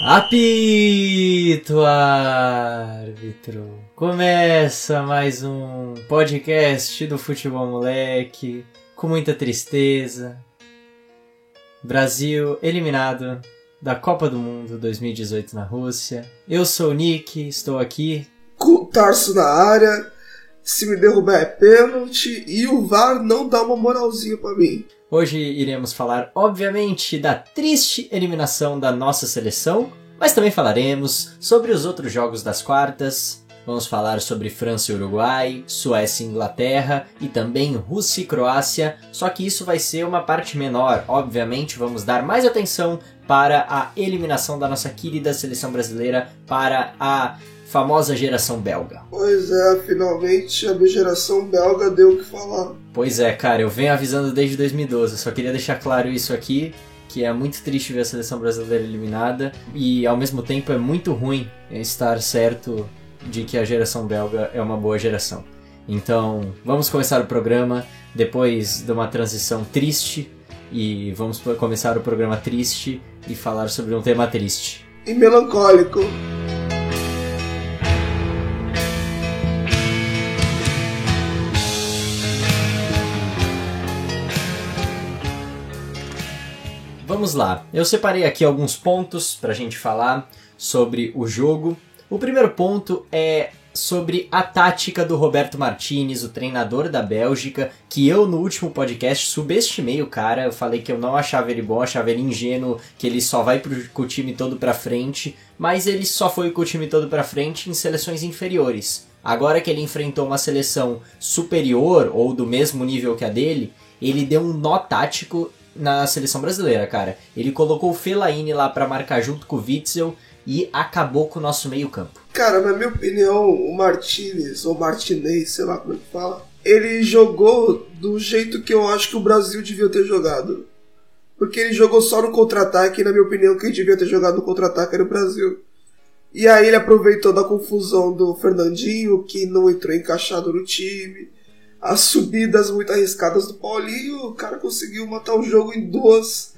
Apito árbitro! Começa mais um podcast do Futebol Moleque, com muita tristeza. Brasil eliminado da Copa do Mundo 2018 na Rússia. Eu sou o Nick, estou aqui. Com o Tarso na área, se me derrubar é pênalti e o VAR não dá uma moralzinha pra mim. Hoje iremos falar, obviamente, da triste eliminação da nossa seleção, mas também falaremos sobre os outros jogos das quartas. Vamos falar sobre França e Uruguai, Suécia e Inglaterra e também Rússia e Croácia, só que isso vai ser uma parte menor. Obviamente vamos dar mais atenção para a eliminação da nossa querida seleção brasileira para a famosa geração belga. Pois é, finalmente a minha geração belga deu o que falar. Pois é, cara, eu venho avisando desde 2012, só queria deixar claro isso aqui, que é muito triste ver a seleção brasileira eliminada e ao mesmo tempo é muito ruim estar certo de que a geração belga é uma boa geração. Então, vamos começar o programa depois de uma transição triste e vamos começar o programa triste e falar sobre um tema triste. E melancólico. Vamos lá, eu separei aqui alguns pontos pra gente falar sobre o jogo. O primeiro ponto é sobre a tática do Roberto Martinez, o treinador da Bélgica, que eu no último podcast subestimei o cara. Eu falei que eu não achava ele bom, achava ele ingênuo, que ele só vai com o time todo pra frente, mas ele só foi com o time todo pra frente em seleções inferiores. Agora que ele enfrentou uma seleção superior ou do mesmo nível que a dele, ele deu um nó tático na seleção brasileira, cara. Ele colocou o Fellaini lá pra marcar junto com o Witzel e acabou com o nosso meio campo. Cara, na minha opinião, o Martinez, ou Martinez, sei lá como é que fala, ele jogou do jeito que eu acho que o Brasil devia ter jogado. Porque ele jogou só no contra-ataque e, na minha opinião, quem devia ter jogado no contra-ataque era o Brasil. E aí ele aproveitou da confusão do Fernandinho, que não entrou encaixado no time, as subidas muito arriscadas do Paulinho, o cara conseguiu matar o jogo em dois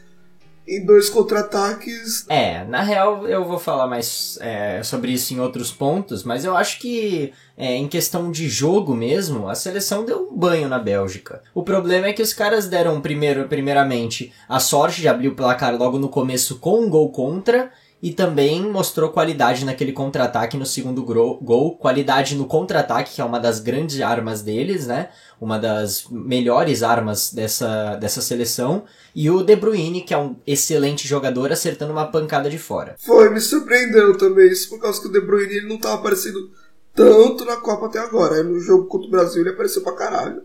contra-ataques. Na real eu vou falar mais sobre isso em outros pontos, mas eu acho que em questão de jogo mesmo, a seleção deu um banho na Bélgica. O problema é que os caras deram primeiramente a sorte de abrir o placar logo no começo com um gol contra, e também mostrou qualidade naquele contra-ataque no segundo gol, qualidade no contra-ataque, que é uma das grandes armas deles, né? Uma das melhores armas dessa seleção, e o De Bruyne, que é um excelente jogador, acertando uma pancada de fora. Me surpreendeu também isso, por causa que o De Bruyne ele não estava aparecendo tanto na Copa até agora. Aí no jogo contra o Brasil ele apareceu pra caralho.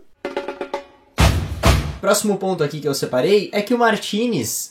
Próximo ponto aqui que eu separei é que o Martinez,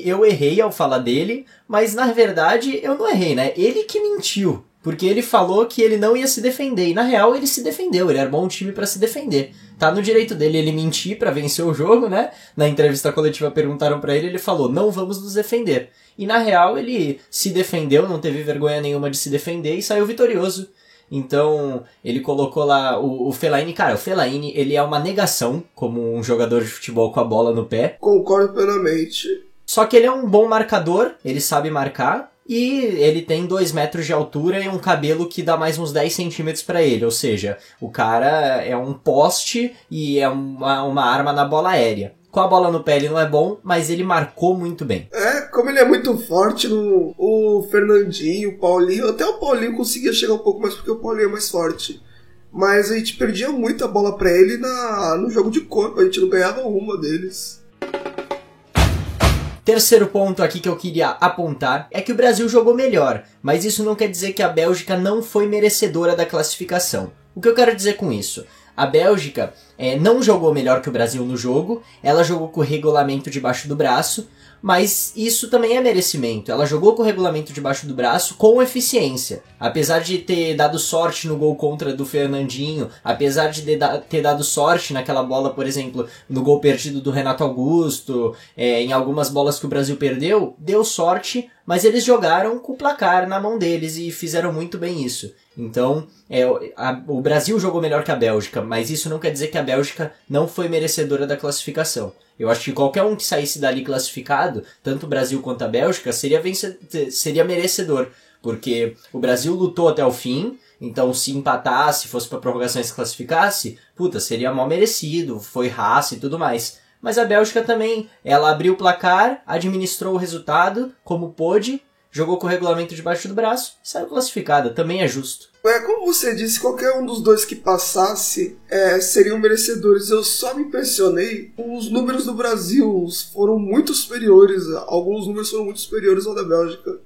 eu errei ao falar dele, mas na verdade eu não errei, né? Ele que mentiu, porque ele falou que ele não ia se defender, e na real ele se defendeu, ele armou um time pra se defender. Tá no direito dele ele mentir pra vencer o jogo, né? Na entrevista coletiva perguntaram pra ele, ele falou, não vamos nos defender. E na real ele se defendeu, não teve vergonha nenhuma de se defender e saiu vitorioso. Então, ele colocou lá o Fellaini. Cara, o Fellaini, ele é uma negação como um jogador de futebol com a bola no pé. Concordo plenamente. Só que ele é um bom marcador, ele sabe marcar, e ele tem 2 metros de altura e um cabelo que dá mais uns 10 centímetros pra ele. Ou seja, o cara é um poste e é uma arma na bola aérea. Com a bola no pé ele não é bom, mas ele marcou muito bem. Como ele é muito forte, o Fernandinho, o Paulinho, até o Paulinho conseguia chegar um pouco mais porque o Paulinho é mais forte. Mas a gente perdia muita bola pra ele no jogo de corpo, a gente não ganhava uma deles. Terceiro ponto aqui que eu queria apontar é que o Brasil jogou melhor, mas isso não quer dizer que a Bélgica não foi merecedora da classificação. O que eu quero dizer com isso? A Bélgica não jogou melhor que o Brasil no jogo, ela jogou com o regulamento debaixo do braço, mas isso também é merecimento. Ela jogou com o regulamento debaixo do braço com eficiência. Apesar de ter dado sorte no gol contra do Fernandinho, apesar de ter dado sorte naquela bola, por exemplo, no gol perdido do Renato Augusto, em algumas bolas que o Brasil perdeu, deu sorte, mas eles jogaram com o placar na mão deles e fizeram muito bem isso. Então, o Brasil jogou melhor que a Bélgica, mas isso não quer dizer que a Bélgica não foi merecedora da classificação. Eu acho que qualquer um que saísse dali classificado, tanto o Brasil quanto a Bélgica, seria merecedor. Porque o Brasil lutou até o fim, então se empatasse, fosse pra prorrogação e se classificasse, seria mal merecido, foi raça e tudo mais. Mas a Bélgica também, ela abriu o placar, administrou o resultado como pôde, jogou com o regulamento debaixo do braço, saiu classificada, também é justo. Como você disse, qualquer um dos dois que passasse seriam merecedores. Eu só me impressionei. Os números do Brasil foram muito superiores. Alguns números foram muito superiores ao da Bélgica.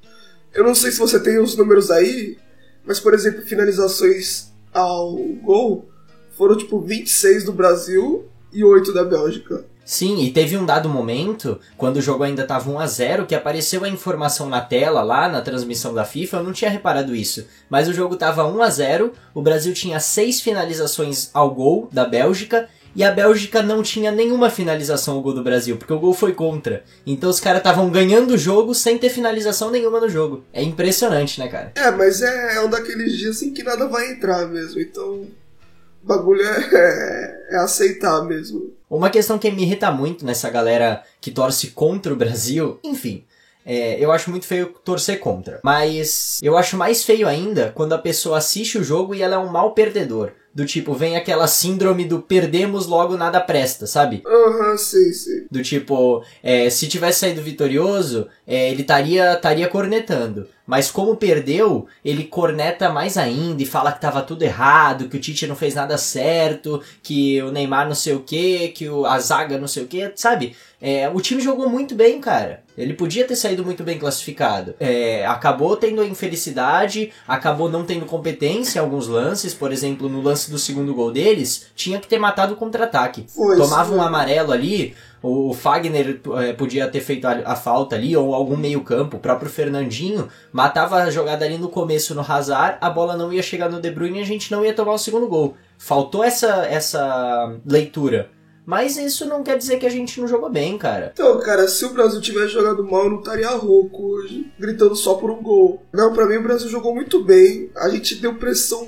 Eu não sei se você tem os números aí, mas, por exemplo, finalizações ao gol foram 26 do Brasil e 8 da Bélgica. Sim, e teve um dado momento, quando o jogo ainda estava 1-0, que apareceu a informação na tela, lá na transmissão da FIFA, eu não tinha reparado isso, mas o jogo estava 1-0, o Brasil tinha 6 finalizações ao gol da Bélgica, e a Bélgica não tinha nenhuma finalização ao gol do Brasil, porque o gol foi contra. Então os caras estavam ganhando o jogo sem ter finalização nenhuma no jogo. É impressionante, né, cara? Mas é um daqueles dias em que nada vai entrar mesmo, então o bagulho é aceitar mesmo. Uma questão que me irrita muito nessa galera que torce contra o Brasil, enfim, eu acho muito feio torcer contra. Mas eu acho mais feio ainda quando a pessoa assiste o jogo e ela é um mau perdedor. Do tipo, vem aquela síndrome do perdemos logo nada presta, sabe? Sim. Do tipo, se tivesse saído vitorioso, ele estaria cornetando. Mas como perdeu, ele corneta mais ainda e fala que tava tudo errado, que o Tite não fez nada certo, que o Neymar não sei o que a zaga não sei o que, sabe? O time jogou muito bem, cara. Ele podia ter saído muito bem classificado. Acabou tendo a infelicidade, acabou não tendo competência em alguns lances. Por exemplo, no lance do segundo gol deles, tinha que ter matado o contra-ataque. Tomava um amarelo ali, o Fagner podia ter feito a falta ali, ou algum meio campo, o próprio Fernandinho, matava a jogada ali no começo no Hazard, a bola não ia chegar no De Bruyne e a gente não ia tomar o segundo gol. Faltou essa leitura. Mas isso não quer dizer que a gente não jogou bem, cara. Então, cara, se o Brasil tivesse jogado mal, eu não estaria rouco hoje, gritando só por um gol. Não, pra mim o Brasil jogou muito bem. A gente deu pressão.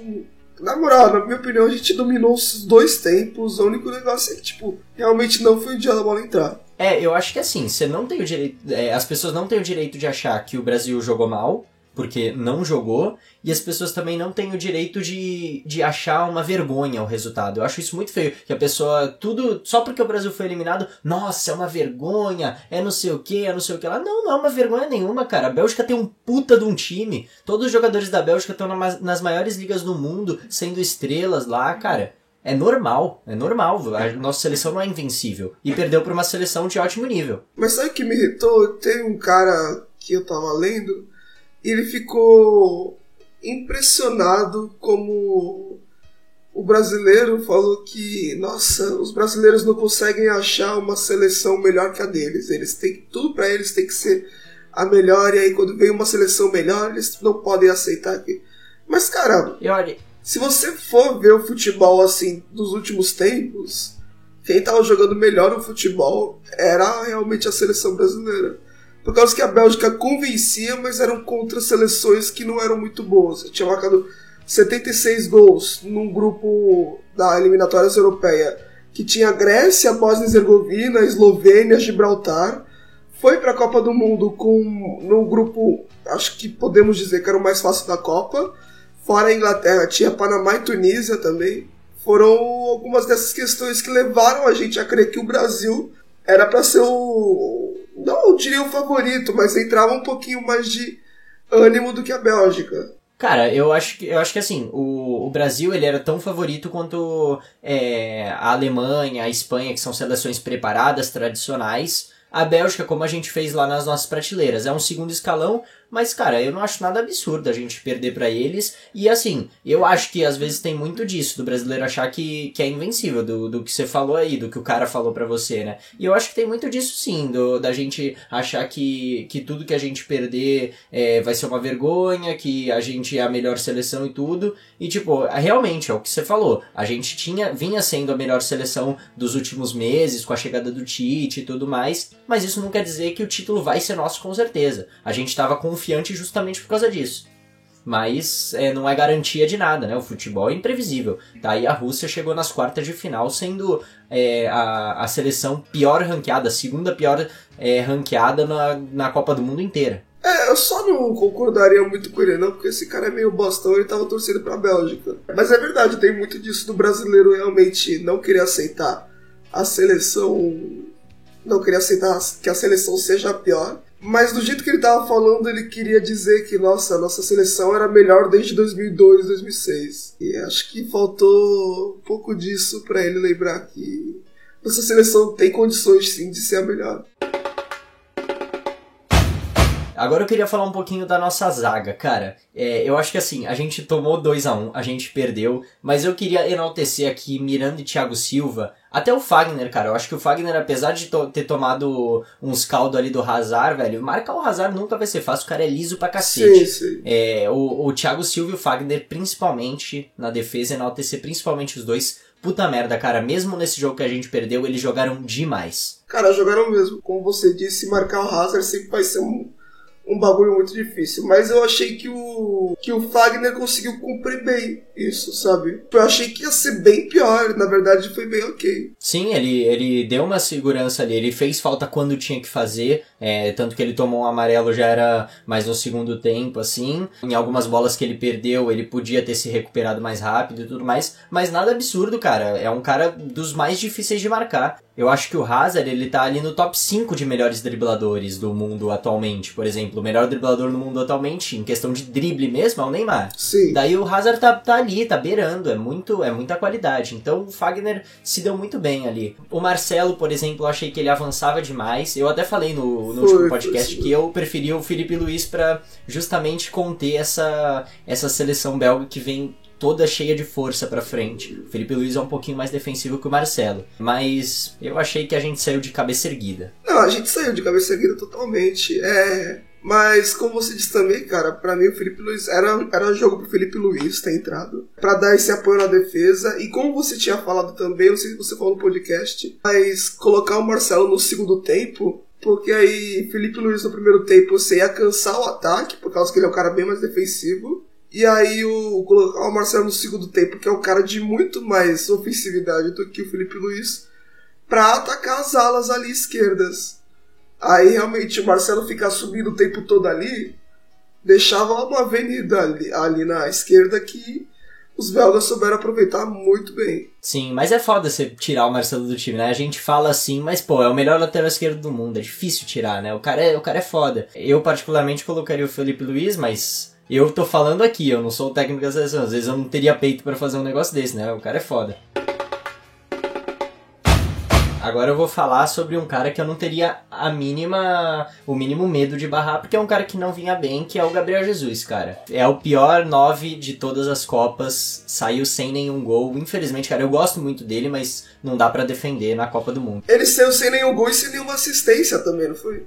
Na moral, na minha opinião, a gente dominou os dois tempos. O único negócio é que, realmente não foi o dia da bola entrar. Eu acho que assim, você não tem o direito. As pessoas não têm o direito de achar que o Brasil jogou mal, porque não jogou, e as pessoas também não têm o direito de achar uma vergonha o resultado. Eu acho isso muito feio, que a pessoa, só porque o Brasil foi eliminado, nossa, é uma vergonha, não sei o que lá. Não é uma vergonha nenhuma, cara. A Bélgica tem um puta de um time, todos os jogadores da Bélgica estão nas maiores ligas do mundo, sendo estrelas lá, cara. É normal. A nossa seleção não é invencível. E perdeu pra uma seleção de ótimo nível. Mas sabe o que me irritou? Tem um cara que eu tava lendo, ele ficou impressionado como o brasileiro falou que, nossa, os brasileiros não conseguem achar uma seleção melhor que a deles. Tudo pra eles tem que ser a melhor, e aí quando vem uma seleção melhor, eles não podem aceitar aqui. Mas, cara, se você for ver o futebol assim dos últimos tempos, quem tava jogando melhor o futebol era realmente a seleção brasileira. Por causa que a Bélgica convencia, mas eram contra seleções que não eram muito boas. Tinha marcado 76 gols num grupo da eliminatórias europeia, que tinha Grécia, Bósnia e Herzegovina, Eslovênia, Gibraltar. Foi para a Copa do Mundo num grupo, acho que podemos dizer que era o mais fácil da Copa. Fora a Inglaterra, tinha Panamá e Tunísia também. Foram algumas dessas questões que levaram a gente a crer que o Brasil era para ser não eu diria o favorito, mas entrava um pouquinho mais de ânimo do que a Bélgica. Cara, eu acho que assim, o Brasil ele era tão favorito quanto a Alemanha, a Espanha, que são seleções preparadas, tradicionais. A Bélgica, como a gente fez lá nas nossas prateleiras, é um segundo escalão, mas, cara, eu não acho nada absurdo a gente perder pra eles, e assim, eu acho que às vezes tem muito disso, do brasileiro achar que é invencível, do que você falou aí, do que o cara falou pra você, né? E eu acho que tem muito disso sim, da gente achar que tudo que a gente perder vai ser uma vergonha, que a gente é a melhor seleção e tudo, e tipo, realmente, é o que você falou, a gente vinha sendo a melhor seleção dos últimos meses, com a chegada do Tite e tudo mais, mas isso não quer dizer que o título vai ser nosso com certeza. A gente estava confiante justamente por causa disso. Mas não é garantia de nada, né? O futebol é imprevisível. Daí a Rússia chegou nas quartas de final sendo a seleção pior ranqueada, a segunda pior ranqueada na Copa do Mundo inteira. Eu só não concordaria muito com ele não, porque esse cara é meio bostão, ele tava torcendo pra Bélgica. Mas é verdade, tem muito disso do brasileiro realmente não querer aceitar a seleção, não queria aceitar que a seleção seja a pior, mas do jeito que ele tava falando, ele queria dizer que nossa seleção era melhor desde 2002, 2006. E acho que faltou um pouco disso pra ele lembrar que nossa seleção tem condições sim de ser a melhor. Agora eu queria falar um pouquinho da nossa zaga, cara. Eu acho que assim, a gente tomou 2-1, a gente perdeu, mas eu queria enaltecer aqui Miranda e Thiago Silva, até o Fagner, cara. Eu acho que o Fagner, apesar de ter tomado uns caldos ali do Hazard, velho, marcar o Hazard nunca vai ser fácil, o cara é liso pra cacete. Sim. O Thiago Silva e o Fagner, principalmente na defesa, enaltecer principalmente os dois. Puta merda, cara, mesmo nesse jogo que a gente perdeu, eles jogaram demais. Cara, jogaram mesmo. Como você disse, marcar o Hazard sempre vai ser um bagulho muito difícil, mas eu achei que o Fagner conseguiu cumprir bem isso, sabe? Eu achei que ia ser bem pior, na verdade foi bem ok. Sim, ele deu uma segurança ali, ele fez falta quando tinha que fazer, tanto que ele tomou um amarelo já era mais no segundo tempo, assim, em algumas bolas que ele perdeu, ele podia ter se recuperado mais rápido e tudo mais, mas nada absurdo, cara, é um cara dos mais difíceis de marcar. Eu acho que o Hazard, ele tá ali no top 5 de melhores dribladores do mundo atualmente, por exemplo, o melhor driblador no mundo atualmente, em questão de drible mesmo, é o Neymar. Sim. Daí o Hazard tá ali, tá beirando, é muita qualidade, então o Fagner se deu muito bem ali. O Marcelo, por exemplo, eu achei que ele avançava demais, eu até falei no último podcast que eu preferia o Filipe Luís pra justamente conter essa seleção belga que vem toda cheia de força pra frente. O Filipe Luís é um pouquinho mais defensivo que o Marcelo, mas eu achei que a gente saiu de cabeça erguida. Não, a gente saiu de cabeça erguida totalmente, mas como você disse também, cara, pra mim o Filipe Luís era jogo pro Filipe Luís ter entrado, pra dar esse apoio na defesa, e como você tinha falado também, não sei se você falou no podcast, mas colocar o Marcelo no segundo tempo, porque aí Filipe Luís no primeiro tempo você ia cansar o ataque, por causa que ele é um cara bem mais defensivo, e aí colocar o Marcelo no segundo tempo, que é um cara de muito mais ofensividade do que o Filipe Luís, pra atacar as alas ali esquerdas. Aí realmente o Marcelo ficar subindo o tempo todo ali, deixava uma avenida ali na esquerda que os belgas souberam aproveitar muito bem. Sim, mas é foda você tirar o Marcelo do time, né? A gente fala assim, mas pô, é o melhor lateral esquerdo do mundo, é difícil tirar, né? O cara é foda. Eu particularmente colocaria o Filipe Luís, mas eu tô falando aqui, eu não sou o técnico da seleção, às vezes eu não teria peito pra fazer um negócio desse, né? O cara é foda. Agora eu vou falar sobre um cara que eu não teria o mínimo medo de barrar, porque é um cara que não vinha bem, que é o Gabriel Jesus, cara. É o pior 9 de todas as Copas, saiu sem nenhum gol. Infelizmente, cara, eu gosto muito dele, mas não dá pra defender na Copa do Mundo. Ele saiu sem nenhum gol e sem nenhuma assistência também, não foi?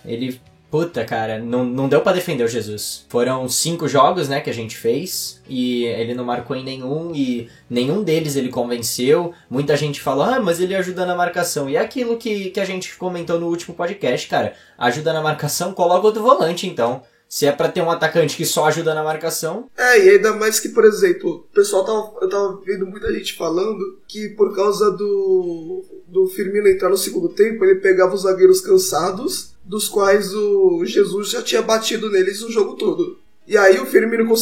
Ele... Puta, cara, não deu pra defender o Jesus. Foram 5 jogos, né, que a gente fez, e ele não marcou em nenhum, e nenhum deles ele convenceu. Muita gente falou, mas ele ajuda na marcação. E é aquilo que a gente comentou no último podcast, cara. Ajuda na marcação, coloca outro volante, então. Se é pra ter um atacante que só ajuda na marcação... e ainda mais que, por exemplo, o pessoal eu tava vendo muita gente falando que por causa do Firmino entrar no segundo tempo, ele pegava os zagueiros cansados, dos quais o Jesus já tinha batido neles o jogo todo. E aí o Firmino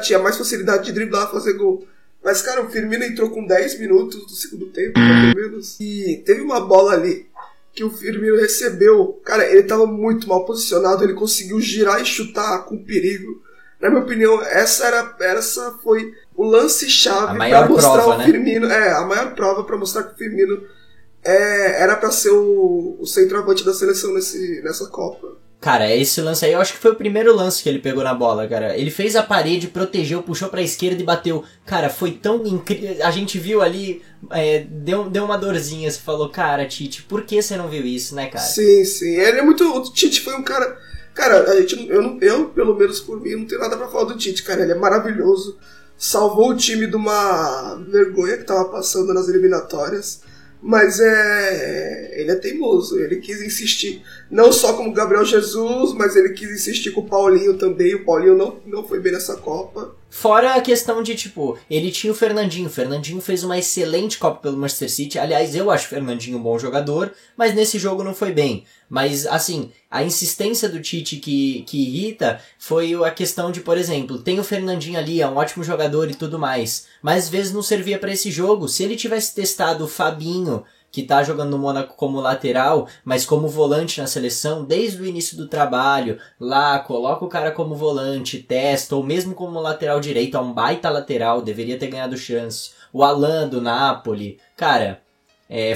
tinha mais facilidade de driblar, fazer gol. Mas, cara, o Firmino entrou com 10 minutos do segundo tempo, pelo menos. E teve uma bola ali que o Firmino recebeu. Cara, ele tava muito mal posicionado, ele conseguiu girar e chutar com perigo. Na minha opinião, essa foi o lance-chave pra mostrar prova, o Firmino. A maior prova pra mostrar que o Firmino era pra ser o centroavante da seleção nessa Copa. Cara, esse lance aí eu acho que foi o primeiro lance que ele pegou na bola, cara. Ele fez a parede, protegeu, puxou pra esquerda e bateu. Cara, foi tão incrível. A gente viu ali, deu uma dorzinha. Você falou, cara, Tite, por que você não viu isso, né, cara? Sim, sim. Ele é muito... O Tite foi um cara... Cara, eu, pelo menos por mim, não tenho nada pra falar do Tite, cara. Ele é maravilhoso. Salvou o time de uma vergonha que tava passando nas eliminatórias. Mas ele é teimoso, ele quis insistir, não só como Gabriel Jesus, mas ele quis insistir com o Paulinho também. O Paulinho não foi bem nessa Copa. Fora a questão de, tipo, ele tinha o Fernandinho fez uma excelente Copa pelo Manchester City. Aliás, eu acho o Fernandinho um bom jogador, mas nesse jogo não foi bem. Mas, assim, a insistência do Tite que irrita foi a questão de, por exemplo, tem o Fernandinho ali, é um ótimo jogador e tudo mais, mas às vezes não servia pra esse jogo. Se ele tivesse testado o Fabinho, que tá jogando no Mônaco como lateral, mas como volante na seleção, desde o início do trabalho, lá, coloca o cara como volante, testa, ou mesmo como lateral direito, é um baita lateral, deveria ter ganhado chance. O Alan do Napoli, cara,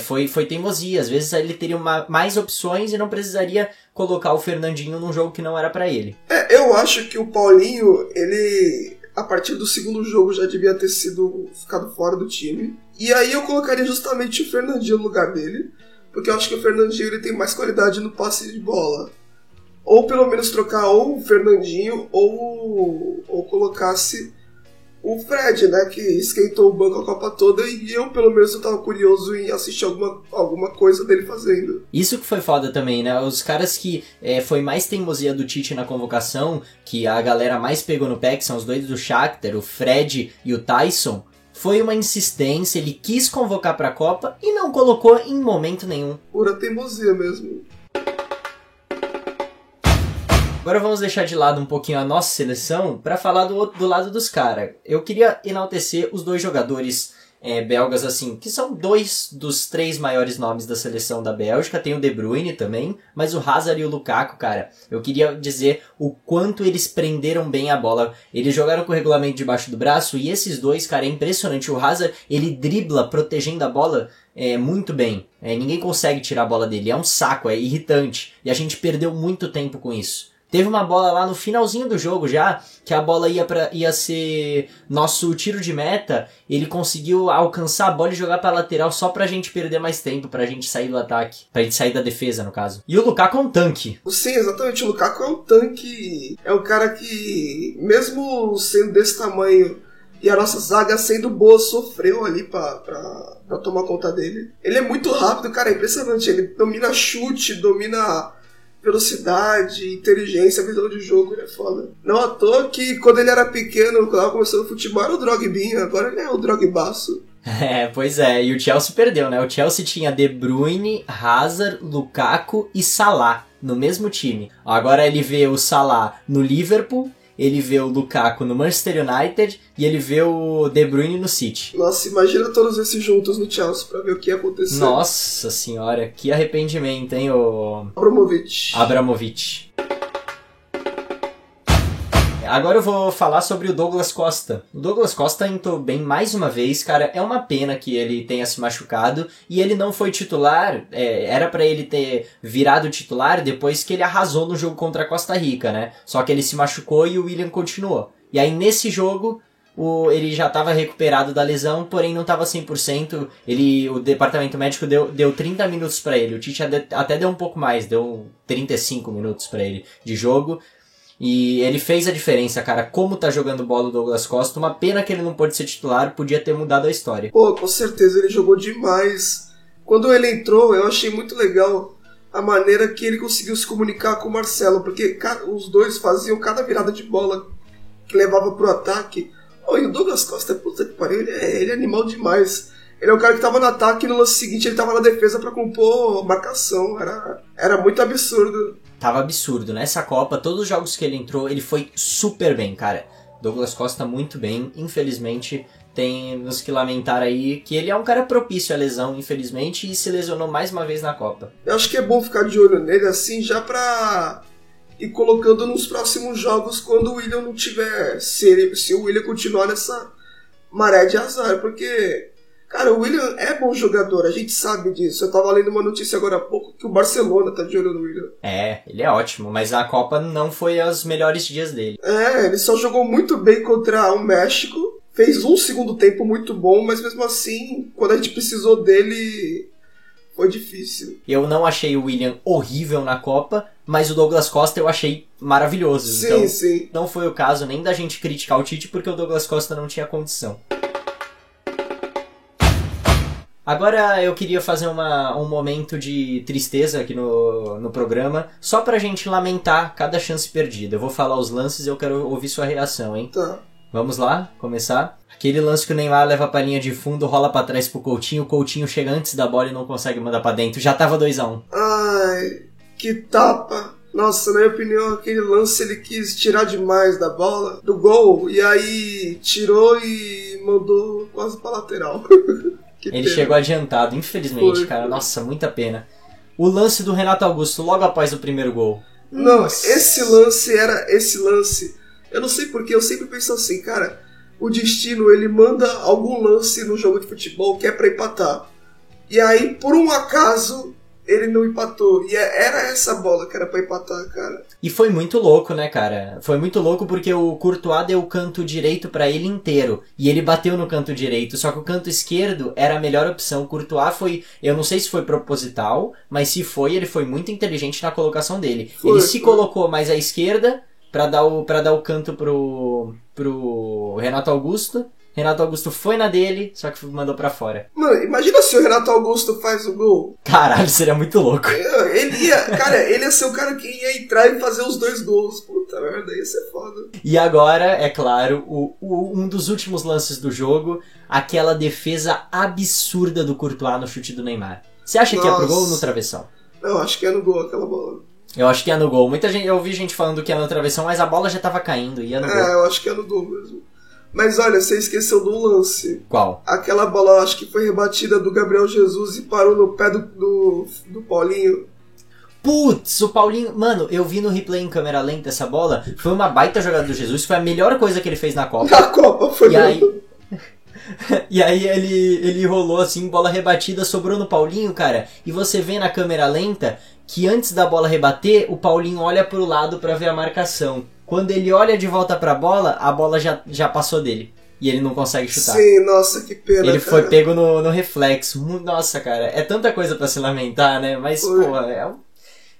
foi teimosia. Às vezes ele teria mais opções e não precisaria colocar o Fernandinho num jogo que não era pra ele. Eu acho que o Paulinho, ele... a partir do segundo jogo já devia ter ficado fora do time. E aí eu colocaria justamente o Fernandinho no lugar dele, porque eu acho que o Fernandinho ele tem mais qualidade no passe de bola. Ou pelo menos trocar ou o Fernandinho ou colocasse o Fred, né, que esquentou o banco a Copa toda, e eu pelo menos eu tava curioso em assistir alguma coisa dele fazendo. Isso que foi foda também, né? Os caras que foi mais teimosia do Tite na convocação, que a galera mais pegou no pé, que são os dois do Shakhtar, o Fred e o Tyson, foi uma insistência, ele quis convocar pra Copa e não colocou em momento nenhum. Pura teimosia mesmo. Agora vamos deixar de lado um pouquinho a nossa seleção para falar do lado dos caras. Eu queria enaltecer os dois jogadores belgas, assim, que são dois dos 3 maiores nomes da seleção da Bélgica. Tem o De Bruyne também, mas o Hazard e o Lukaku, cara, eu queria dizer o quanto eles prenderam bem a bola. Eles jogaram com o regulamento debaixo do braço e esses dois, cara, é impressionante. O Hazard, ele dribla protegendo a bola muito bem. Ninguém consegue tirar a bola dele, é um saco, é irritante. E a gente perdeu muito tempo com isso. Teve uma bola lá no finalzinho do jogo já, que a bola ia ser nosso tiro de meta. Ele conseguiu alcançar a bola e jogar pra lateral só pra gente perder mais tempo, pra gente sair do ataque. Pra gente sair da defesa, no caso. E o Lukaku é um tanque. Sim, exatamente. O Lukaku é um tanque. É um cara que, mesmo sendo desse tamanho e a nossa zaga sendo boa, sofreu ali pra tomar conta dele. Ele é muito rápido, cara, é impressionante. Ele domina chute, domina velocidade, inteligência, visão de jogo, ele é foda. Não à toa que quando ele era pequeno, quando ele começou no futebol, era o Drogbinha, agora ele é o Drogbaço. Pois é, e o Chelsea perdeu, né? O Chelsea tinha De Bruyne, Hazard, Lukaku e Salah no mesmo time. Agora ele vê o Salah no Liverpool, ele vê o Lukaku no Manchester United e ele vê o De Bruyne no City. Nossa, imagina todos esses juntos no Chelsea pra ver o que ia acontecer. Nossa senhora, que arrependimento, hein, o Abramovich. Agora eu vou falar sobre o Douglas Costa. O Douglas Costa entrou bem mais uma vez, cara. É uma pena que ele tenha se machucado e ele não foi titular. Era pra ele ter virado titular depois que ele arrasou no jogo contra a Costa Rica, né? Só que ele se machucou e o William continuou. E aí nesse jogo ele já estava recuperado da lesão, porém não estava 100%. O departamento médico deu 30 minutos pra ele. O Tite até deu um pouco mais, deu 35 minutos pra ele de jogo. E ele fez a diferença, cara. Como tá jogando bola o Douglas Costa. Uma pena que ele não pôde ser titular, podia ter mudado a história. Pô, com certeza, ele jogou demais. Quando ele entrou, eu achei muito legal a maneira que ele conseguiu se comunicar com o Marcelo, porque os dois faziam cada virada de bola que levava pro ataque. E o Douglas Costa, puta que pariu, ele é animal demais. Ele é um cara que tava no ataque e no lance seguinte ele tava na defesa pra compor marcação. Era muito absurdo. Tava absurdo. Nessa Copa, todos os jogos que ele entrou, ele foi super bem, cara. Douglas Costa muito bem. Infelizmente, tem nos que lamentar aí que ele é um cara propício à lesão, infelizmente, e se lesionou mais uma vez na Copa. Eu acho que é bom ficar de olho nele, assim, já pra ir colocando nos próximos jogos quando o William não tiver... Se o William continuar nessa maré de azar, porque... Cara, o William é bom jogador, a gente sabe disso. Eu tava lendo uma notícia agora há pouco que o Barcelona tá de olho no William. Ele é ótimo, mas a Copa não foi os melhores dias dele. Ele só jogou muito bem contra o México, fez um segundo tempo muito bom, mas mesmo assim, quando a gente precisou dele, foi difícil. Eu não achei o William horrível na Copa, mas o Douglas Costa eu achei maravilhoso. Sim, então, sim. Não foi o caso nem da gente criticar o Tite, porque o Douglas Costa não tinha condição. Agora eu queria fazer um momento de tristeza aqui no programa, só pra gente lamentar cada chance perdida. Eu vou falar os lances e eu quero ouvir sua reação, hein? Tá. Vamos lá, começar? Aquele lance que o Neymar leva pra linha de fundo, rola pra trás pro Coutinho, o Coutinho chega antes da bola e não consegue mandar pra dentro. Já tava 2-1. Ai, que tapa. Nossa, na minha opinião, aquele lance ele quis tirar demais da bola, do gol, e aí tirou e mandou quase pra lateral. Ele chegou adiantado, infelizmente, cara. Nossa, muita pena. O lance do Renato Augusto logo após o primeiro gol. Não, esse lance. Eu não sei porque, eu sempre penso assim, cara, o destino, ele manda algum lance no jogo de futebol que é pra empatar. E aí, por um acaso, ele não empatou. E era essa bola que era pra empatar, cara. E foi muito louco, né, cara? Foi muito louco porque o Courtois deu o canto direito pra ele inteiro. E ele bateu no canto direito. Só que o canto esquerdo era a melhor opção. O Courtois foi... Eu não sei se foi proposital, mas se foi, ele foi muito inteligente na colocação dele. Ele se colocou mais à esquerda pra dar o canto pro Renato Augusto. Renato Augusto foi na dele, só que mandou pra fora. Mano, imagina se o Renato Augusto faz o gol. Caralho, seria muito louco. Ele ia ser o cara que ia entrar e fazer os 2 gols. Puta merda, ia ser foda. E agora, é claro, um dos últimos lances do jogo, aquela defesa absurda do Courtois no chute do Neymar. Você acha que é pro gol ou no travessão? Eu acho que é no gol aquela bola. Eu acho que é no gol. Muita gente, eu ouvi gente falando que é no travessão, mas a bola já tava caindo, ia no gol. Eu acho que é no gol mesmo. Mas olha, você esqueceu do lance. Qual? Aquela bola, eu acho que foi rebatida do Gabriel Jesus e parou no pé do Paulinho. Putz, o Paulinho... Mano, eu vi no replay em câmera lenta essa bola. Foi uma baita jogada do Jesus. Foi a melhor coisa que ele fez na Copa. Na Copa, foi mesmo. E aí ele rolou assim, bola rebatida, sobrou no Paulinho, cara. E você vê na câmera lenta que antes da bola rebater, o Paulinho olha pro lado pra ver a marcação. Quando ele olha de volta pra bola, a bola já passou dele. E ele não consegue chutar. Sim, nossa, que pena, Ele cara. foi pego no reflexo. Nossa, cara, é tanta coisa pra se lamentar, né? Mas, pô,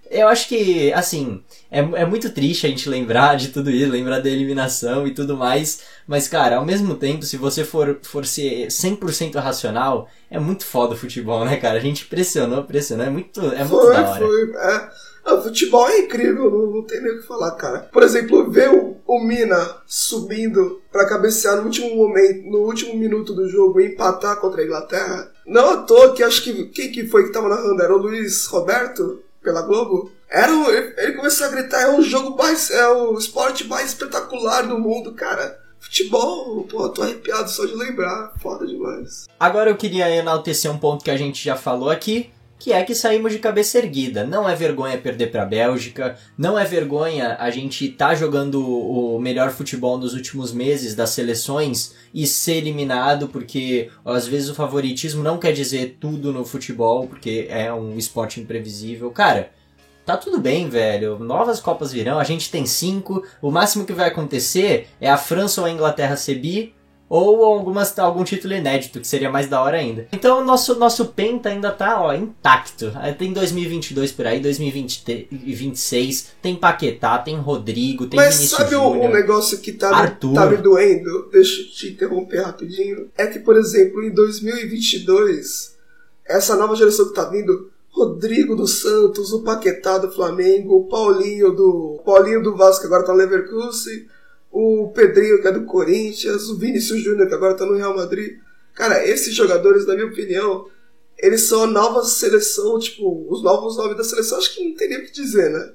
eu acho que, assim, é muito triste a gente lembrar de tudo isso, lembrar da eliminação e tudo mais. Mas, cara, ao mesmo tempo, se você for ser 100% racional, é muito foda o futebol, né, cara? A gente pressionou, é muito da hora. O futebol é incrível, não tem nem o que falar, cara. Por exemplo, ver o Mina subindo pra cabecear no último minuto do jogo e empatar contra a Inglaterra. Não à toa que acho que... Quem que foi que tava narrando? Era o Luiz Roberto, pela Globo? Ele começou a gritar, é o esporte mais espetacular do mundo, cara. Futebol, pô, tô arrepiado só de lembrar. Foda demais. Agora eu queria enaltecer um ponto que a gente já falou aqui, que é que saímos de cabeça erguida. Não é vergonha perder pra Bélgica, não é vergonha a gente tá jogando o melhor futebol nos últimos meses das seleções e ser eliminado, porque às vezes o favoritismo não quer dizer tudo no futebol, porque é um esporte imprevisível. Cara, tá tudo bem, velho. Novas Copas virão, a gente tem 5, o máximo que vai acontecer é a França ou a Inglaterra ser bi, ou algum título inédito, que seria mais da hora ainda. Então o nosso penta ainda tá intacto. Tem 2022 por aí, 2026, tem Paquetá, tem Rodrigo, tem Vinícius Júnior. Mas sabe um negócio que tá me doendo? Deixa eu te interromper rapidinho. É que, por exemplo, em 2022, essa nova geração que tá vindo, Rodrigo do Santos, o Paquetá do Flamengo, o Paulinho do Vasco, que agora tá no Leverkusen, o Pedrinho, que é do Corinthians, o Vinícius Júnior, que agora tá no Real Madrid. Cara, esses jogadores, na minha opinião, eles são a nova seleção, tipo, os novos nomes da seleção, acho que não tem nem o que dizer, né?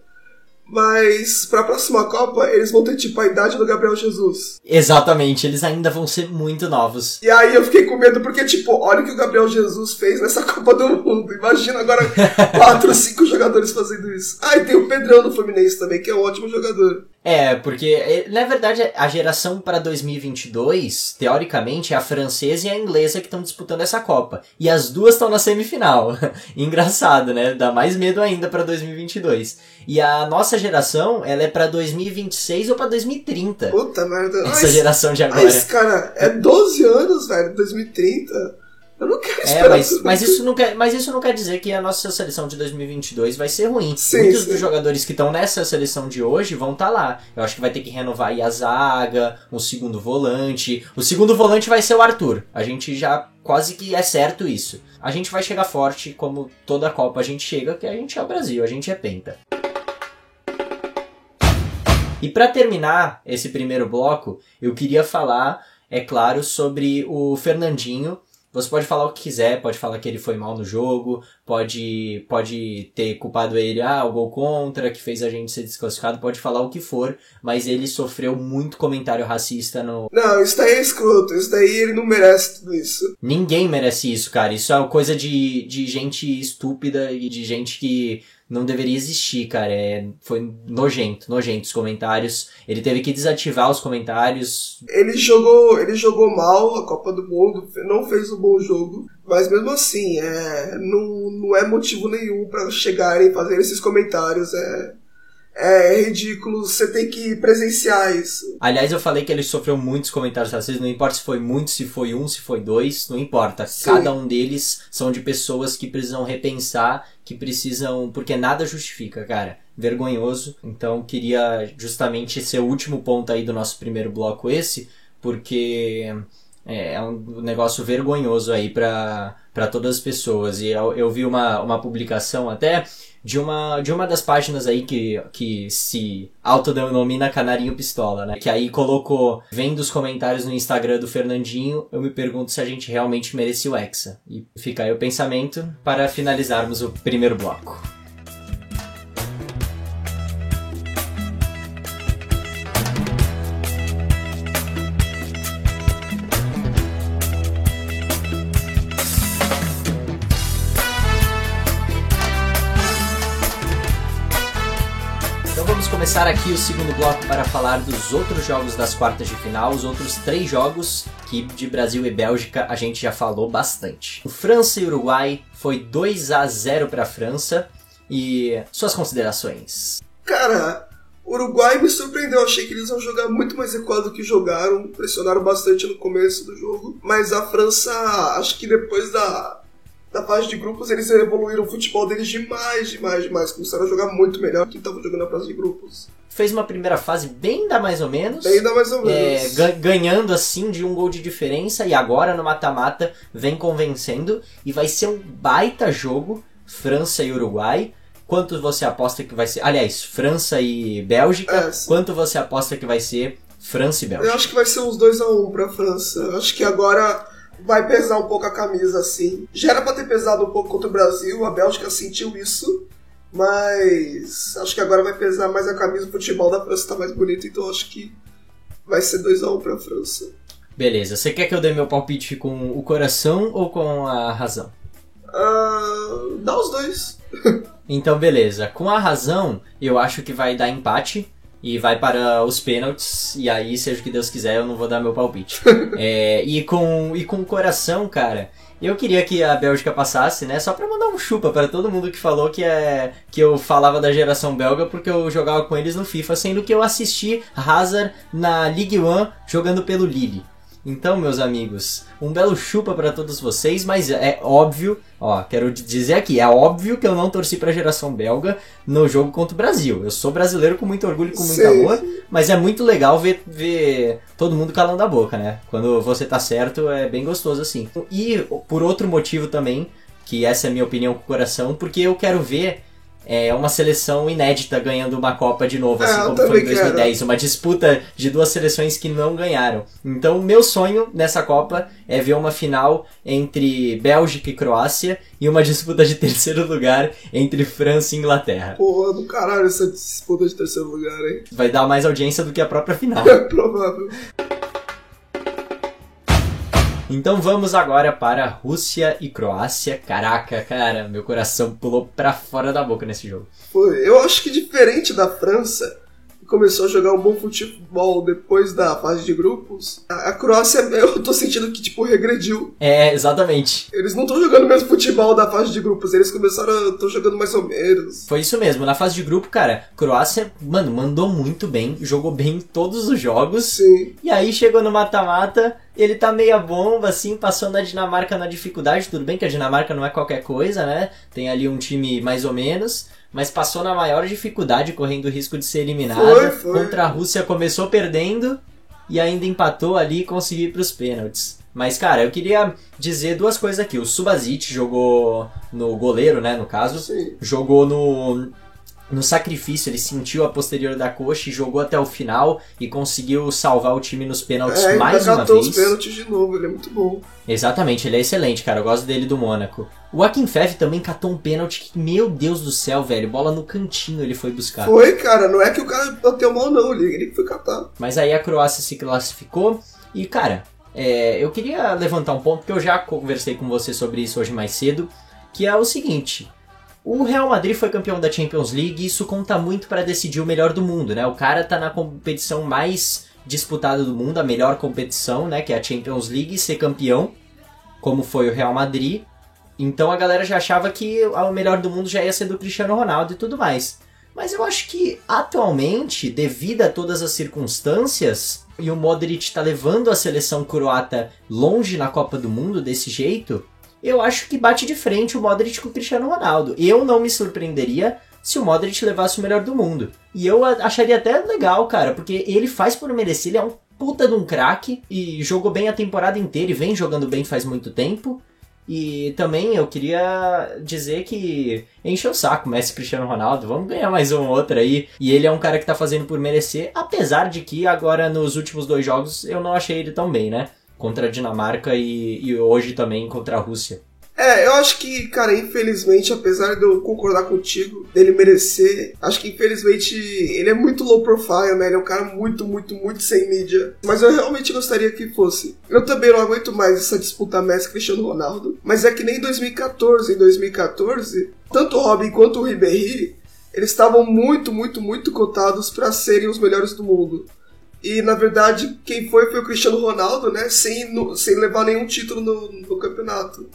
Mas pra próxima Copa, eles vão ter, tipo, a idade do Gabriel Jesus. Exatamente, eles ainda vão ser muito novos. E aí eu fiquei com medo, porque, tipo, olha o que o Gabriel Jesus fez nessa Copa do Mundo. Imagina agora 4 ou 5 jogadores fazendo isso. Ah, e tem o Pedrão do Fluminense também, que é um ótimo jogador. Porque, na verdade, a geração para 2022, teoricamente, é a francesa e a inglesa que estão disputando essa Copa. E as duas estão na semifinal. Engraçado, né? Dá mais medo ainda para 2022. E a nossa geração, ela é para 2026 ou para 2030. Puta merda. Essa geração de agora. Mas, cara, é 12 anos, velho, 2030. Eu não quero esperar mas isso não quer dizer que a nossa seleção de 2022 vai ser ruim. Sim, Muitos dos jogadores que estão nessa seleção de hoje vão estar lá. Eu acho que vai ter que renovar aí a zaga, um segundo volante. O segundo volante vai ser o Arthur. A gente já quase que é certo isso. A gente vai chegar forte, como toda a Copa a gente chega, que a gente é o Brasil, a gente é penta. E para terminar esse primeiro bloco, eu queria falar, é claro, sobre o Fernandinho. Você pode falar o que quiser, pode falar que ele foi mal no jogo, pode ter culpado ele, o gol contra, que fez a gente ser desclassificado, pode falar o que for, mas ele sofreu muito comentário racista no... Não, isso daí é escroto, isso daí ele não merece tudo isso. Ninguém merece isso, cara, isso é coisa de gente estúpida e de gente que não deveria existir, cara, foi nojento os comentários, ele teve que desativar os comentários. Ele jogou mal a Copa do Mundo, não fez um bom jogo, mas mesmo assim, não é motivo nenhum pra chegarem e fazer esses comentários, é ridículo, você tem que presenciar isso. Aliás, eu falei que ele sofreu muitos comentários racistas, não importa se foi muito, se foi um, se foi dois, não importa. Sim. Cada um deles são de pessoas que precisam repensar, porque nada justifica, cara. Vergonhoso. Então, queria justamente ser o último ponto aí do nosso primeiro bloco porque é um negócio vergonhoso aí pra todas as pessoas. E eu vi uma publicação até de uma das páginas aí que se autodenomina Canarinho Pistola, né? Que aí colocou, vendo os comentários no Instagram do Fernandinho, eu me pergunto se a gente realmente merecia o Hexa. E fica aí o pensamento para finalizarmos o primeiro bloco. Vamos começar aqui o segundo bloco para falar dos outros jogos das quartas de final, os outros 3 jogos que de Brasil e Bélgica a gente já falou bastante. O França e Uruguai foi 2-0 para a França e suas considerações. Cara, o Uruguai me surpreendeu, achei que eles iam jogar muito mais recuado do que jogaram, pressionaram bastante no começo do jogo, mas a França, acho que depois da fase de grupos, eles evoluíram o futebol deles demais. Começaram a jogar muito melhor do que estavam jogando na fase de grupos. Fez uma primeira fase bem da mais ou menos. Ganhando assim de um gol de diferença. E agora no mata-mata vem convencendo. E vai ser um baita jogo, França e Uruguai. Quanto você aposta que vai ser... Aliás, França e Bélgica. Quanto você aposta que vai ser França e Bélgica? Eu acho que vai ser uns 2-1 pra França. Eu acho que agora... vai pesar um pouco a camisa, assim. Já era pra ter pesado um pouco contra o Brasil, a Bélgica sentiu isso, mas acho que agora vai pesar mais a camisa, o futebol da França tá mais bonito, então acho que vai ser 2-1 pra França. Beleza, você quer que eu dê meu palpite com o coração ou com a razão? Dá os dois. Então beleza, com a razão eu acho que vai dar empate. E vai para os pênaltis, e aí, seja o que Deus quiser, eu não vou dar meu palpite. E com o coração, cara, eu queria que a Bélgica passasse, né? Só pra mandar um chupa para todo mundo que falou que eu falava da geração belga porque eu jogava com eles no FIFA, sendo que eu assisti Hazard na Ligue 1 jogando pelo Lille. Então, meus amigos, um belo chupa pra todos vocês, mas é óbvio, quero dizer aqui, é óbvio que eu não torci pra geração belga no jogo contra o Brasil. Eu sou brasileiro com muito orgulho e com muito amor, mas é muito legal ver todo mundo calando a boca, né? Quando você tá certo, é bem gostoso assim. E por outro motivo também, que essa é a minha opinião com o coração, porque eu quero ver uma seleção inédita ganhando uma Copa de novo, assim como foi em 2010. Uma disputa de 2 seleções que não ganharam. Então, meu sonho nessa Copa é ver uma final entre Bélgica e Croácia e uma disputa de 3º lugar entre França e Inglaterra. Porra, do caralho essa disputa de 3º lugar, hein? Vai dar mais audiência do que a própria final. É provável. Então vamos agora para Rússia e Croácia. Caraca, cara, meu coração pulou pra fora da boca nesse jogo. Eu acho que diferente da França, começou a jogar um bom futebol depois da fase de grupos, a Croácia, eu tô sentindo que, tipo, regrediu. É, exatamente. Eles não estão jogando o mesmo futebol da fase de grupos, eles estão jogando mais ou menos. Foi isso mesmo, na fase de grupo, cara, Croácia, mano, mandou muito bem, jogou bem em todos os jogos. Sim. E aí chegou no mata-mata, ele tá meia bomba, assim, passou na Dinamarca na dificuldade, tudo bem que a Dinamarca não é qualquer coisa, né? Tem ali um time mais ou menos, mas passou na maior dificuldade, correndo o risco de ser eliminada. Foi. Contra a Rússia começou perdendo e ainda empatou ali e conseguiu ir pros pênaltis. Mas, cara, eu queria dizer duas coisas aqui. O Subasic jogou no goleiro, né, no caso. Sim. Jogou no sacrifício, ele sentiu a posterior da coxa e jogou até o final e conseguiu salvar o time nos pênaltis mais uma vez. Os pênaltis de novo, ele é muito bom. Exatamente, ele é excelente, cara, eu gosto dele do Mônaco. O Akinfev também catou um pênalti que, meu Deus do céu, velho, bola no cantinho ele foi buscar. Foi, cara, não é que o cara bateu mal não, ele foi catar. Mas aí a Croácia se classificou e, cara, eu queria levantar um ponto que eu já conversei com você sobre isso hoje mais cedo, que é o seguinte: o Real Madrid foi campeão da Champions League e isso conta muito para decidir o melhor do mundo, né? O cara tá na competição mais disputada do mundo, a melhor competição, né? Que é a Champions League, ser campeão, como foi o Real Madrid. Então a galera já achava que o melhor do mundo já ia ser do Cristiano Ronaldo e tudo mais. Mas eu acho que atualmente, devido a todas as circunstâncias, e o Modric tá levando a seleção croata longe na Copa do Mundo desse jeito, eu acho que bate de frente o Modric com o Cristiano Ronaldo. Eu não me surpreenderia se o Modric levasse o melhor do mundo. E eu acharia até legal, cara, porque ele faz por merecer, ele é um puta de um craque e jogou bem a temporada inteira e vem jogando bem faz muito tempo. E também eu queria dizer que encheu o saco Messi e Cristiano Ronaldo, vamos ganhar mais um ou outro aí. E ele é um cara que tá fazendo por merecer, apesar de que agora nos últimos 2 jogos eu não achei ele tão bem, né? Contra a Dinamarca e hoje também contra a Rússia. Eu acho que, cara, infelizmente, apesar de eu concordar contigo, dele merecer, acho que infelizmente ele é muito low profile, né? Ele é um cara muito, muito, muito sem mídia. Mas eu realmente gostaria que fosse. Eu também não aguento mais essa disputa Messi e Cristiano Ronaldo. Mas é que nem em 2014. Em 2014, tanto o Robin quanto o Ribéry, eles estavam muito, muito, muito cotados para serem os melhores do mundo. E, na verdade, quem foi o Cristiano Ronaldo, né? Sem levar nenhum título no campeonato.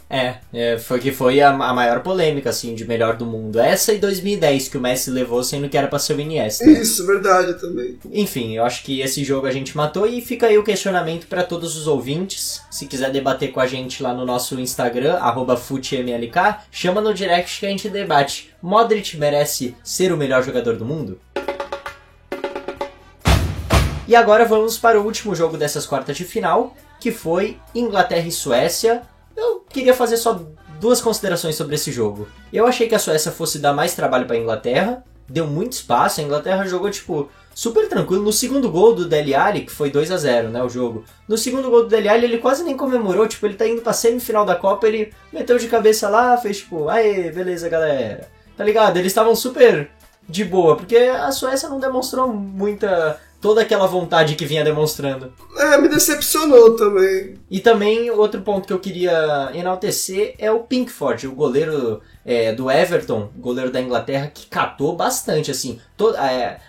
Foi a maior polêmica, assim, de melhor do mundo. Essa e 2010, que o Messi levou, sendo que era pra ser o Iniesta. Isso, verdade também. Enfim, eu acho que esse jogo a gente matou e fica aí o questionamento pra todos os ouvintes. Se quiser debater com a gente lá no nosso Instagram, @FuteMLK, chama no direct que a gente debate. Modric merece ser o melhor jogador do mundo? E agora vamos para o último jogo dessas quartas de final, que foi Inglaterra e Suécia. Eu queria fazer só 2 considerações sobre esse jogo. Eu achei que a Suécia fosse dar mais trabalho para a Inglaterra, deu muito espaço, a Inglaterra jogou super tranquilo. No segundo gol do Dele Alli, que foi 2-0, né, o jogo. No segundo gol do Dele Alli, ele quase nem comemorou, ele tá indo pra semifinal da Copa, ele meteu de cabeça lá, fez aê, beleza galera. Tá ligado? Eles estavam super de boa, porque a Suécia não demonstrou toda aquela vontade que vinha demonstrando. Me decepcionou também. E também, outro ponto que eu queria enaltecer é o Pickford, o goleiro do Everton, goleiro da Inglaterra, que catou bastante, assim.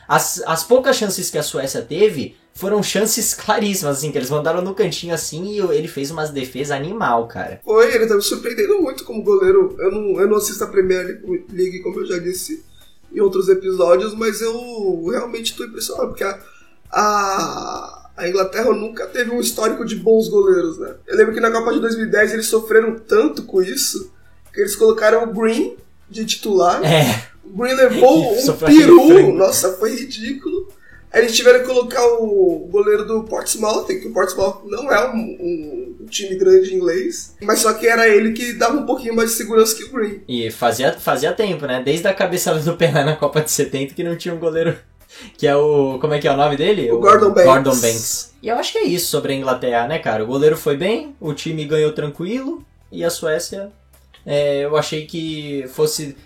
As poucas chances que a Suécia teve foram chances claríssimas, assim, que eles mandaram no cantinho, assim, e ele fez umas defesas animal, cara. Ele tá me surpreendendo muito como goleiro. Eu não assisto a Premier League, como eu já disse em outros episódios, mas eu realmente tô impressionado, porque a Inglaterra nunca teve um histórico de bons goleiros, né? Eu lembro que na Copa de 2010 eles sofreram tanto com isso que eles colocaram o Green de titular. O Green levou um peru, nossa, foi ridículo. Aí eles tiveram que colocar o goleiro do Portsmouth, que o Portsmouth não é um time grande inglês, mas só que era ele que dava um pouquinho mais de segurança que o Green. E fazia tempo, né? Desde a cabeçada do Pelé na Copa de 70 que não tinha um goleiro... Que é o... Como é que é o nome dele? O Gordon Banks. Gordon Banks. E eu acho que é isso sobre a Inglaterra, né, cara? O goleiro foi bem, o time ganhou tranquilo, e a Suécia... eu achei que fosse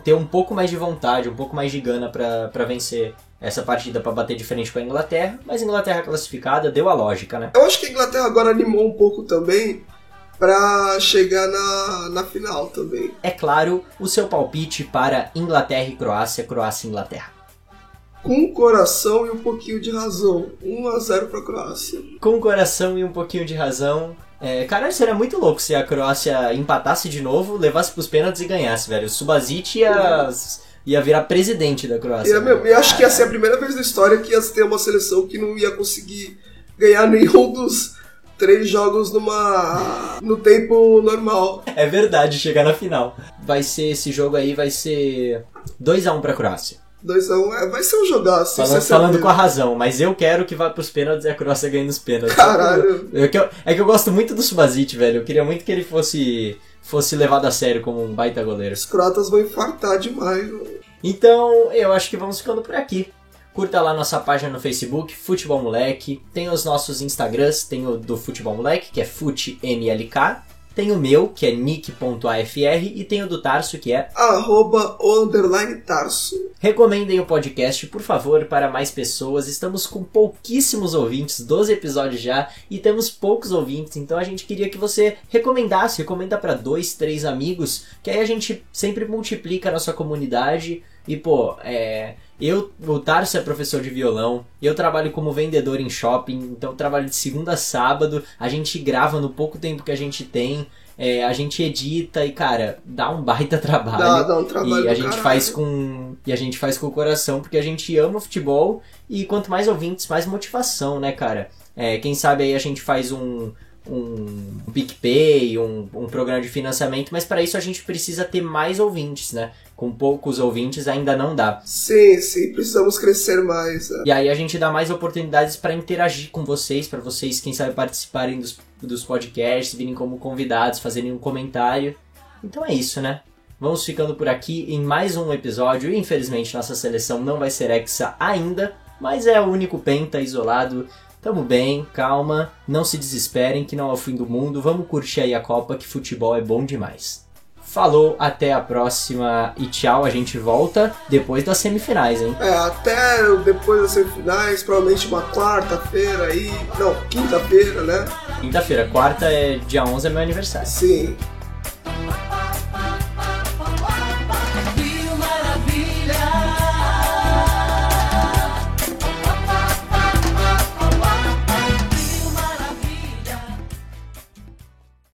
ter um pouco mais de vontade, um pouco mais de gana pra vencer essa partida, pra bater de frente com a Inglaterra. Mas a Inglaterra classificada deu a lógica, né? Eu acho que a Inglaterra agora animou um pouco também pra chegar na final também. É claro, o seu palpite para Inglaterra e Croácia, Croácia e Inglaterra. Com coração e um pouquinho de razão. 1-0 pra Croácia. Com coração e um pouquinho de razão. Cara, seria muito louco se a Croácia empatasse de novo, levasse pros pênaltis e ganhasse, velho. O Subasic ia virar presidente da Croácia. Eu acho que ia ser a primeira vez na história que ia ter uma seleção que não ia conseguir ganhar nenhum dos 3 jogos no tempo normal. É verdade, chegar na final. Esse jogo aí vai ser 2-1 pra Croácia. 2-1, vai ser um jogaço. Falando com a razão, mas eu quero que vá pros pênaltis e a Croácia ganhe nos pênaltis. Caralho. É que eu gosto muito do Subasic, velho. Eu queria muito que ele fosse levado a sério como um baita goleiro. Os croatas vão infartar demais. Então, eu acho que vamos ficando por aqui. Curta lá nossa página no Facebook, Futebol Moleque. Tem os nossos Instagrams, tem o do Futebol Moleque, que é FutNLK. Tem o meu, que é nick.afr, e tem o do Tarso, que é @Tarso. Recomendem o podcast, por favor, para mais pessoas. Estamos com pouquíssimos ouvintes, 12 episódios já, e temos poucos ouvintes, então a gente queria que você recomenda para 2, 3 amigos, que aí a gente sempre multiplica a nossa comunidade. E o Tarso é professor de violão, eu trabalho como vendedor em shopping, então eu trabalho de segunda a sábado, a gente grava no pouco tempo que a gente tem, a gente edita e, cara, dá um baita trabalho. Dá um trabalho e a gente faz com o coração, porque a gente ama o futebol, e quanto mais ouvintes, mais motivação, né, cara? Quem sabe aí a gente faz um PicPay, um programa de financiamento, mas para isso a gente precisa ter mais ouvintes, né? Com poucos ouvintes ainda não dá. Sim, precisamos crescer mais. E aí a gente dá mais oportunidades para interagir com vocês, para vocês, quem sabe, participarem dos podcasts, virem como convidados, fazerem um comentário. Então é isso, né? Vamos ficando por aqui em mais um episódio. Infelizmente nossa seleção não vai ser hexa ainda, mas é o único penta isolado. Tamo bem, calma, não se desesperem que não é o fim do mundo, vamos curtir aí a Copa, que futebol é bom demais. Falou, até a próxima e tchau, a gente volta depois das semifinais, hein? Até depois das semifinais, provavelmente uma quarta-feira aí, não, quinta-feira, né? Quinta-feira, quarta dia 11 é meu aniversário. Sim.